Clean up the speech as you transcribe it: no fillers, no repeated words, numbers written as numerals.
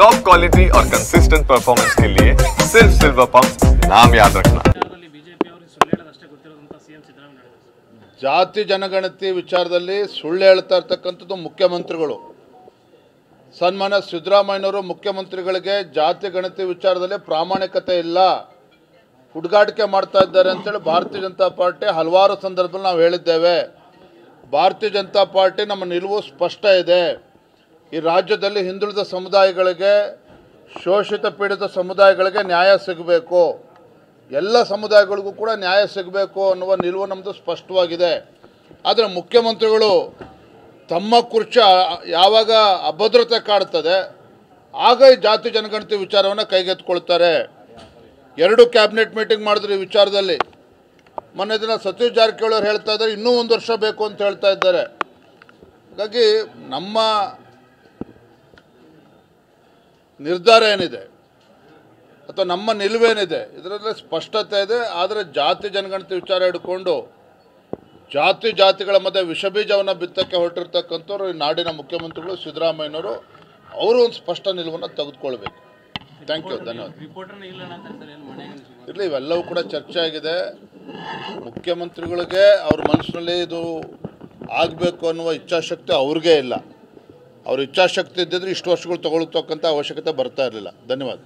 Top quality और consistent performance के लिए सिर्फ सिल्वर पंप नाम याद रखना। ಜಾತಿ ಜನಗಣತಿ ವಿಚಾರದಲ್ಲಿ ಸುಳ್ಳು ಹೇಳ್ತಾ ಇರ್ತಕ್ಕಂಥದ್ದು ಮುಖ್ಯಮಂತ್ರಿಗಳು. ಸನ್ಮಾನ್ಯ ಸಿದ್ದರಾಮಯ್ಯನವರು ಮುಖ್ಯಮಂತ್ರಿಗಳಿಗೆ ಜಾತಿ ಗಣತಿ ವಿಚಾರದಲ್ಲಿ ಪ್ರಾಮಾಣಿಕತೆ ಇಲ್ಲ, ಹುಡುಗಾಟಿಕೆ ಮಾಡ್ತಾ ಇದ್ದಾರೆ ಅಂತೇಳಿ ಭಾರತೀಯ ಜನತಾ ಪಾರ್ಟಿ ಹಲವಾರು ಸಂದರ್ಭದಲ್ಲಿ ನಾವು ಹೇಳಿದ್ದೇವೆ. ಭಾರತೀಯ ಜನತಾ ಪಾರ್ಟಿ ನಮ್ಮ ನಿಲುವು ಸ್ಪಷ್ಟ ಇದೆ. ಈ ರಾಜ್ಯದಲ್ಲಿ ಹಿಂದುಳಿದ ಸಮುದಾಯಗಳಿಗೆ, ಶೋಷಿತ ಪೀಡಿತ ಸಮುದಾಯಗಳಿಗೆ ನ್ಯಾಯ ಸಿಗಬೇಕು, ಎಲ್ಲ ಸಮುದಾಯಗಳಿಗೂ ಕೂಡ ನ್ಯಾಯ ಸಿಗಬೇಕು ಅನ್ನುವ ನಿಲುವು ನಮ್ಮದು ಸ್ಪಷ್ಟವಾಗಿದೆ. ಆದರೆ ಮುಖ್ಯಮಂತ್ರಿಗಳು ತಮ್ಮ ಕುರ್ಚಿ ಯಾವಾಗ ಅಭದ್ರತೆ ಕಾಡ್ತದೆ ಆಗ ಈ ಜಾತಿ ಜನಗಣತಿ ವಿಚಾರವನ್ನು ಕೈಗೆತ್ತಿಕೊಳ್ತಾರೆ. 2 ಕ್ಯಾಬಿನೆಟ್ ಮೀಟಿಂಗ್ ಮಾಡಿದ್ರು ಈ ವಿಚಾರದಲ್ಲಿ. ಮೊನ್ನೆ ದಿನ ಸತೀಶ್ ಜಾರಕಿಹೊಳಿ ಅವರು ಹೇಳ್ತಾ ಇದ್ದಾರೆ ಇನ್ನೂ 1 ವರ್ಷ ಬೇಕು ಅಂತ ಹೇಳ್ತಾ ಇದ್ದಾರೆ. ಹಾಗಾಗಿ ನಮ್ಮ ನಿರ್ಧಾರ ಏನಿದೆ ಅಥವಾ ನಮ್ಮ ನಿಲುವೇನಿದೆ ಇದರಲ್ಲಿ ಸ್ಪಷ್ಟತೆ ಇದೆ. ಆದರೆ ಜಾತಿ ಜನಗಣತಿ ವಿಚಾರ ಹಿಡ್ಕೊಂಡು ಜಾತಿಗಳ ಮಧ್ಯೆ ವಿಷಬೀಜವನ್ನು ಬಿತ್ತಕ್ಕೆ ಹೊರಟಿರ್ತಕ್ಕಂಥವ್ರು ಈ ನಾಡಿನ ಮುಖ್ಯಮಂತ್ರಿಗಳು ಸಿದ್ದರಾಮಯ್ಯನವರು, ಅವರು ಒಂದು ಸ್ಪಷ್ಟ ನಿಲುವನ್ನು ತೆಗೆದುಕೊಳ್ಬೇಕು. ಥ್ಯಾಂಕ್ ಯು, ಧನ್ಯವಾದ. ಇರಲಿ, ಇವೆಲ್ಲವೂ ಕೂಡ ಚರ್ಚೆ ಆಗಿದೆ. ಮುಖ್ಯಮಂತ್ರಿಗಳಿಗೆ ಅವ್ರ ಮನಸ್ಸಿನಲ್ಲಿ ಇದು ಆಗಬೇಕು ಅನ್ನುವ ಇಚ್ಛಾಶಕ್ತಿ ಅವ್ರಿಗೆ ಇಲ್ಲ. ಅವ್ರ ಇಚ್ಛಾಶಕ್ತಿ ಇದ್ದಿದ್ರೆ ಇಷ್ಟು ವರ್ಷಗಳು ತಗೊಳ್ತಕ್ಕಂಥ ಅವಶ್ಯಕತೆ ಬರ್ತಾ ಇರಲಿಲ್ಲ. ಧನ್ಯವಾದ.